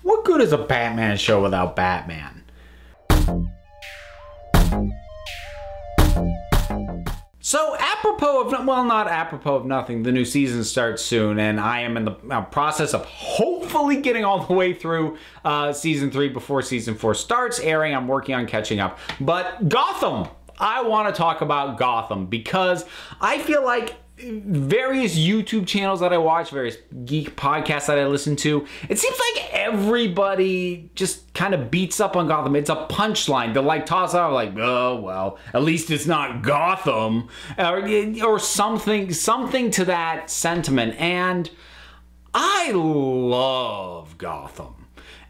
What good is a Batman show without Batman? So apropos of, well, not apropos of nothing, the new season starts soon, and I am in the process of hopefully getting all the way through season 3 before season 4 starts airing. I'm working on catching up. But Gotham! I want to talk about Gotham because I feel like various YouTube channels that I watch, various geek podcasts that I listen to, it seems like everybody just kind of beats up on Gotham. It's a punchline. They'll like toss out like, oh, well, at least it's not Gotham, or something to that sentiment. And I love Gotham.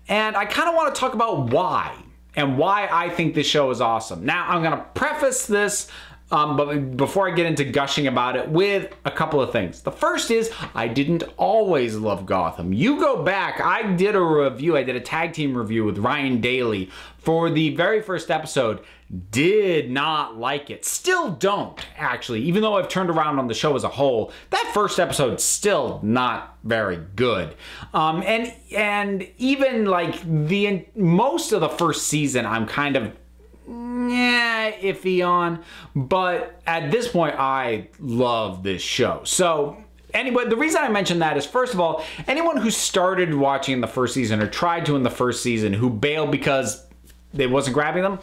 And I kind of want to talk about why and why I think this show is awesome. Now, I'm going to preface this but before I get into gushing about it with a couple of things. The first is, I didn't always love Gotham. You go back, I did a tag team review with Ryan Daly for the very first episode. Did not like it. Still don't, actually. Even though I've turned around on the show as a whole, that first episode still not very good. And even like most of the first season, I'm kind of iffy on, but at this point I love this show. So anyway, the reason I mention that is, first of all, anyone who started watching in the first season or tried to in the first season who bailed because it wasn't grabbing them,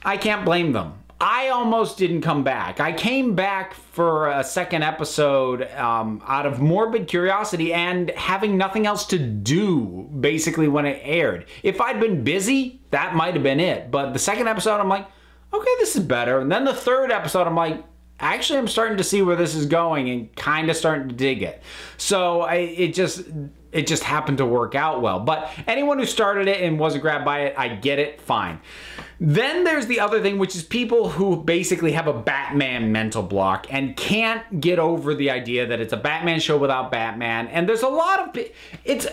I can't blame them. I almost didn't come back. I came back for a second episode out of morbid curiosity and having nothing else to do, basically, when it aired. If I'd been busy, that might have been it. But the second episode, I'm like, okay, this is better. And then the third episode, I'm like, actually, I'm starting to see where this is going and kind of starting to dig it. So it just happened to work out well. But anyone who started it and wasn't grabbed by it, I get it, fine. Then there's the other thing, which is people who basically have a Batman mental block and can't get over the idea that it's a Batman show without Batman. And there's a lot of,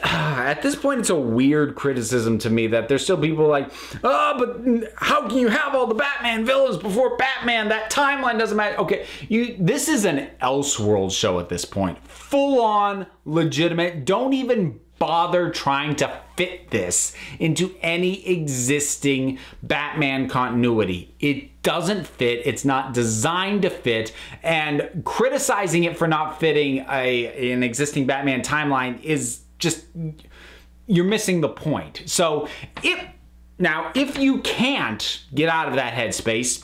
at this point, it's a weird criticism to me that there's still people like, oh, but how can you have all the Batman villains before Batman? That timeline doesn't matter. Okay, this is an Elseworld show at this point. Full on, legitimate, don't even bother trying to fit this into any existing Batman continuity. It doesn't fit. It's not designed to fit. And criticizing it for not fitting an existing Batman timeline is just, you're missing the point. So if you can't get out of that headspace,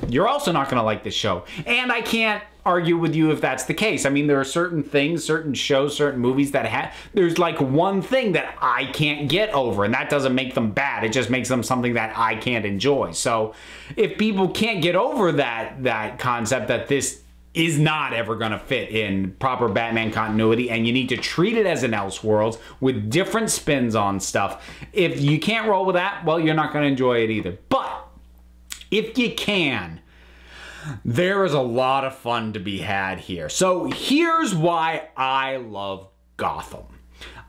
you're also not going to like this show. And I can't argue with you if that's the case. I mean, there are certain things, certain shows, certain movies that there's like one thing that I can't get over, and that doesn't make them bad. It just makes them something that I can't enjoy. So if people can't get over that concept that this is not ever going to fit in proper Batman continuity, and you need to treat it as an Elseworlds with different spins on stuff, if you can't roll with that, well, you're not going to enjoy it either. But if you can, there is a lot of fun to be had here. So here's why I love Gotham.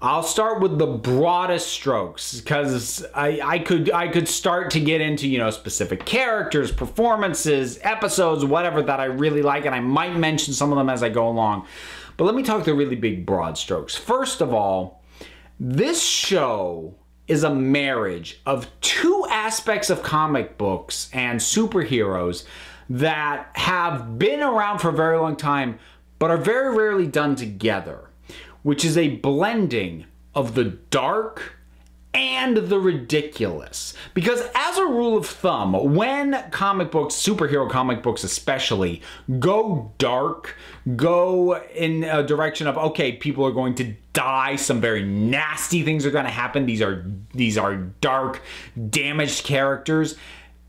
I'll start with the broadest strokes because I could start to get into, specific characters, performances, episodes, whatever that I really like, and I might mention some of them as I go along. But let me talk the really big broad strokes. First of all, this show is a marriage of two aspects of comic books and superheroes that have been around for a very long time, but are very rarely done together, which is a blending of the dark and the ridiculous. Because as a rule of thumb, when comic books, superhero comic books especially, go dark, go in a direction of, okay, people are going to die, some very nasty things are going to happen, these are dark, damaged characters,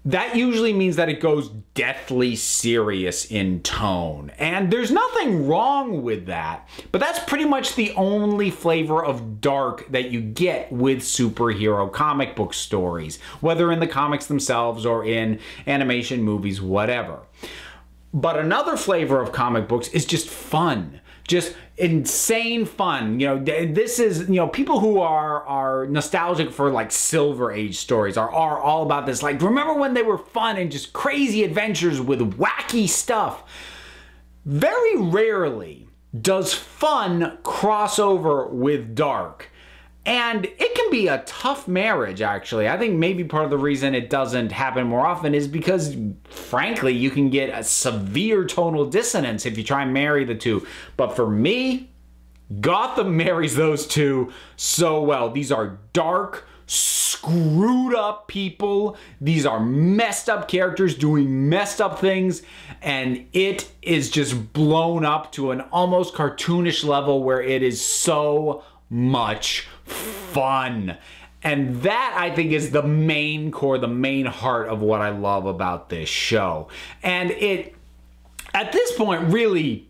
that usually means that it goes deathly serious in tone. And there's nothing wrong with that, but that's pretty much the only flavor of dark that you get with superhero comic book stories, whether in the comics themselves or in animation, movies, whatever. But another flavor of comic books is just fun. Just insane fun. This is, people who are nostalgic for like Silver Age stories are all about this. Like, remember when they were fun and just crazy adventures with wacky stuff? Very rarely does fun cross over with dark. And it can be a tough marriage, actually. I think maybe part of the reason it doesn't happen more often is because, frankly, you can get a severe tonal dissonance if you try and marry the two. But for me, Gotham marries those two so well. These are dark, screwed up people. These are messed up characters doing messed up things. And it is just blown up to an almost cartoonish level where it is so much fun. And that, I think, is the main core, the main heart of what I love about this show. And it, at this point, really,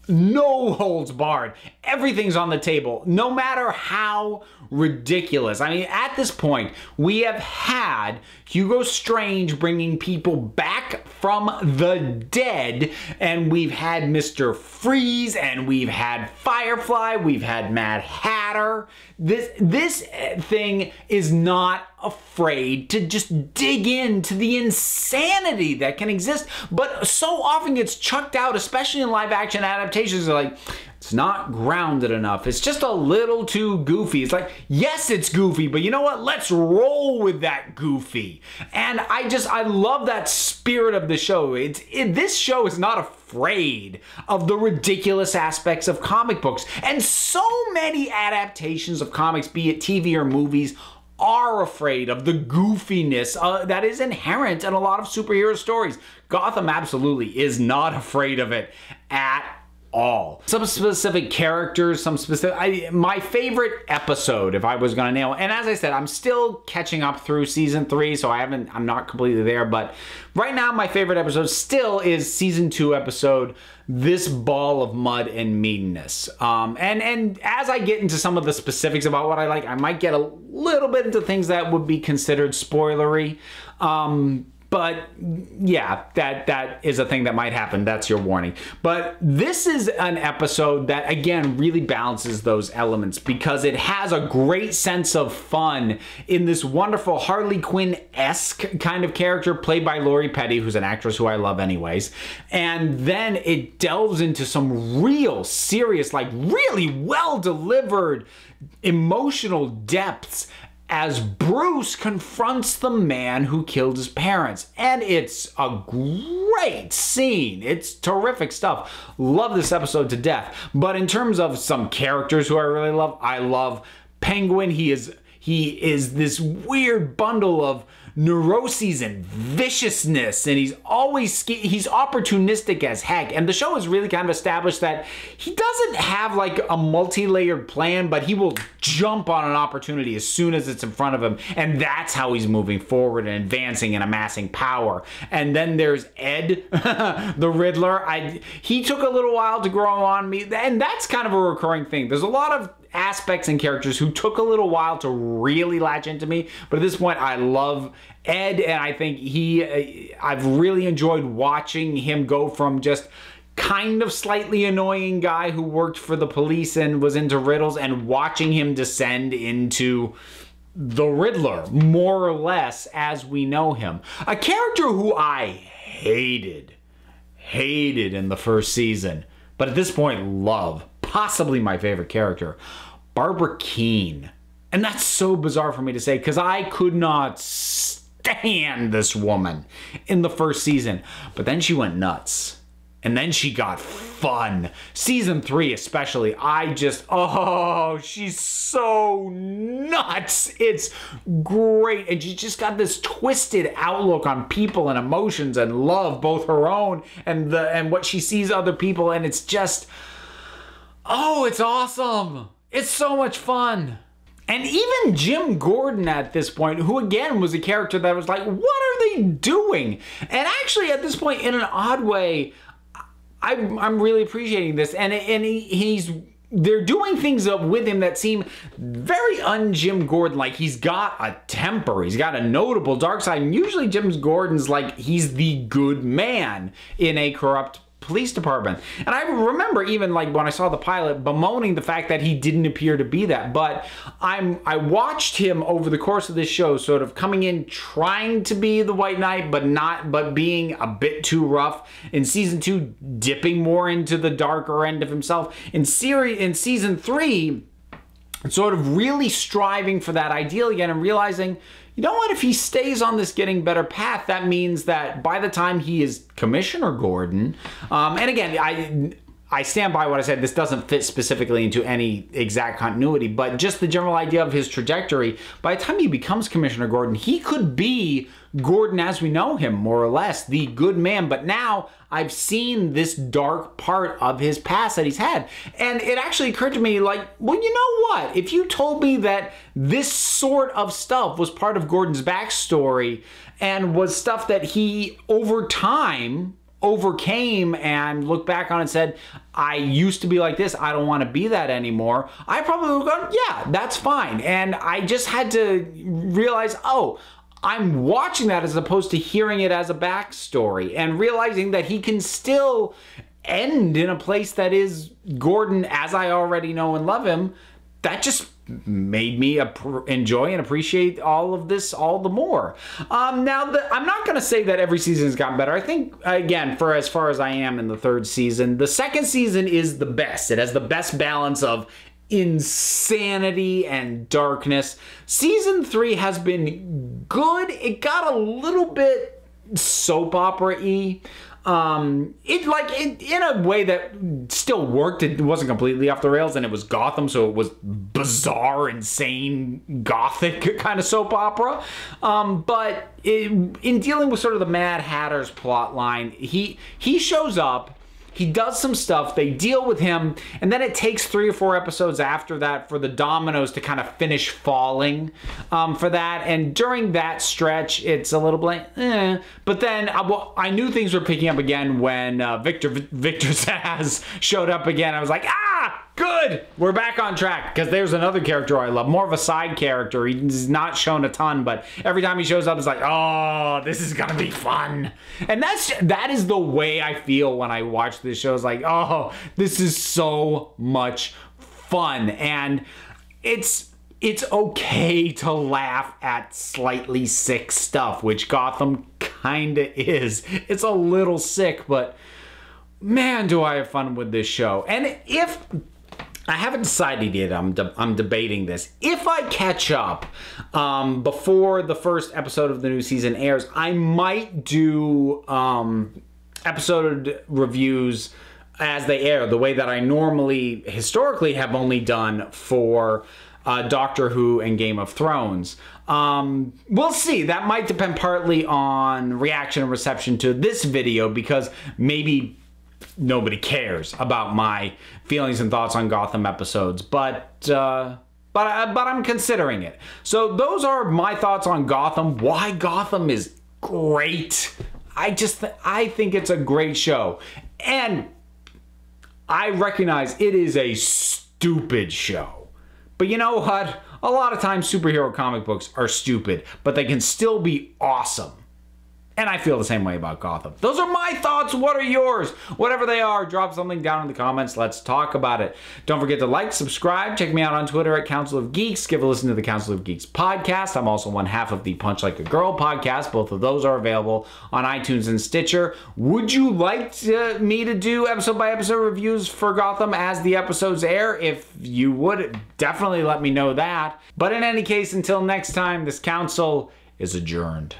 no holds barred. Everything's on the table, no matter how ridiculous. I mean, at this point, we have had Hugo Strange bringing people back from the dead, and we've had Mr. Freeze, and we've had Firefly, we've had Mad Hatter. This thing is not afraid to just dig into the insanity that can exist, but so often gets chucked out, especially in live action adaptations. They're like, it's not grounded enough. It's just a little too goofy. It's like, yes, it's goofy, but you know what? Let's roll with that goofy. And I love that spirit of the show. This show is not afraid of the ridiculous aspects of comic books. And so many adaptations of comics, be it TV or movies, are afraid of the goofiness that is inherent in a lot of superhero stories. Gotham absolutely is not afraid of it at all. Some specific characters, my favorite episode, if I was gonna nail it, and as I said, I'm still catching up through season 3, so I'm not completely there, but right now my favorite episode still is season 2 episode, This Ball of Mud and Meanness. And as I get into some of the specifics about what I like, I might get a little bit into things that would be considered spoilery. But yeah, that is a thing that might happen. That's your warning. But this is an episode that, again, really balances those elements because it has a great sense of fun in this wonderful Harley Quinn-esque kind of character played by Lori Petty, who's an actress who I love anyways. And then it delves into some real serious, like really well-delivered emotional depths as Bruce confronts the man who killed his parents. And it's a great scene. It's terrific stuff. Love this episode to death. But in terms of some characters who I love Penguin. He is this weird bundle of neuroses and viciousness, and he's opportunistic as heck. And the show has really kind of established that he doesn't have like a multi-layered plan, but he will jump on an opportunity as soon as it's in front of him, and that's how he's moving forward and advancing and amassing power. And then there's Ed, the Riddler. He took a little while to grow on me, and that's kind of a recurring thing. There's a lot of aspects and characters who took a little while to really latch into me, but at this point I love Ed, and I think I've really enjoyed watching him go from just kind of slightly annoying guy who worked for the police and was into riddles, and watching him descend into the Riddler, more or less, as we know him. A character who I hated in the first season, but at this point love. Possibly my favorite character, Barbara Keene. And that's so bizarre for me to say because I could not stand this woman in the first season. But then she went nuts. And then she got fun. Season 3 especially, she's so nuts. It's great. And she's just got this twisted outlook on people and emotions and love, both her own and what she sees other people. And it's just, it's awesome. It's so much fun. And even Jim Gordon at this point, who again was a character that was like, what are they doing? And actually at this point, in an odd way, I'm really appreciating this. And they're doing things with him that seem very un-Jim Gordon. Like he's got a temper. He's got a notable dark side. And usually Jim Gordon's like, he's the good man in a corrupt police department. And I remember even like when I saw the pilot bemoaning the fact that he didn't appear to be that. But I watched him over the course of this show sort of coming in trying to be the White Knight, but being a bit too rough. In season 2, dipping more into the darker end of himself. In season 3, sort of really striving for that ideal again and realizing, you know what, if he stays on this getting better path, that means that by the time he is Commissioner Gordon, and again, I stand by what I said, this doesn't fit specifically into any exact continuity, but just the general idea of his trajectory, by the time he becomes Commissioner Gordon, he could be Gordon as we know him, more or less, the good man, but now I've seen this dark part of his past that he's had. And it actually occurred to me like, well, you know what? If you told me that this sort of stuff was part of Gordon's backstory and was stuff that he, over time, overcame and looked back on and said, I used to be like this, I don't want to be that anymore, I probably would have gone, yeah, that's fine. And I just had to realize, oh, I'm watching that as opposed to hearing it as a backstory and realizing that he can still end in a place that is Gordon as I already know and love him. That just made me enjoy and appreciate all of this all the more. I'm not going to say that every season has gotten better. I think, again, for as far as I am in the third season, the second season is the best. It has the best balance of insanity and darkness. Season 3 has been good. It got a little bit soap opera-y. In a way that still worked. It wasn't completely off the rails, and it was Gotham, so it was bizarre, insane, gothic kind of soap opera. But in dealing with sort of the Mad Hatter's plot line, he shows up. He does some stuff, they deal with him, and then it takes 3 or 4 episodes after that for the dominoes to kind of finish falling for that. And during that stretch, it's a little blank, But then I knew things were picking up again when Victor Zsasz showed up again. I was like, good, we're back on track, because there's another character I love, more of a side character. He's not shown a ton, but every time he shows up, it's like, oh, this is gonna be fun. And that is the way I feel when I watch this show. It's like, oh, this is so much fun. And it's okay to laugh at slightly sick stuff, which Gotham kinda is. It's a little sick, but man, do I have fun with this show. And if I haven't decided yet, I'm debating this. If I catch up before the first episode of the new season airs, I might do episode reviews as they air, the way that I normally, historically, have only done for Doctor Who and Game of Thrones. We'll see. That might depend partly on reaction and reception to this video, because maybe nobody cares about my feelings and thoughts on Gotham episodes, but I'm considering it. So those are my thoughts on Gotham. Why Gotham is great. I think it's a great show, and I recognize it is a stupid show. But you know what? A lot of times superhero comic books are stupid, but they can still be awesome. And I feel the same way about Gotham. Those are my thoughts. What are yours? Whatever they are, drop something down in the comments. Let's talk about it. Don't forget to like, subscribe. Check me out on Twitter at Council of Geeks. Give a listen to the Council of Geeks podcast. I'm also one half of the Punch Like a Girl podcast. Both of those are available on iTunes and Stitcher. Would you like me to do episode by episode reviews for Gotham as the episodes air? If you would, definitely let me know that. But in any case, until next time, this council is adjourned.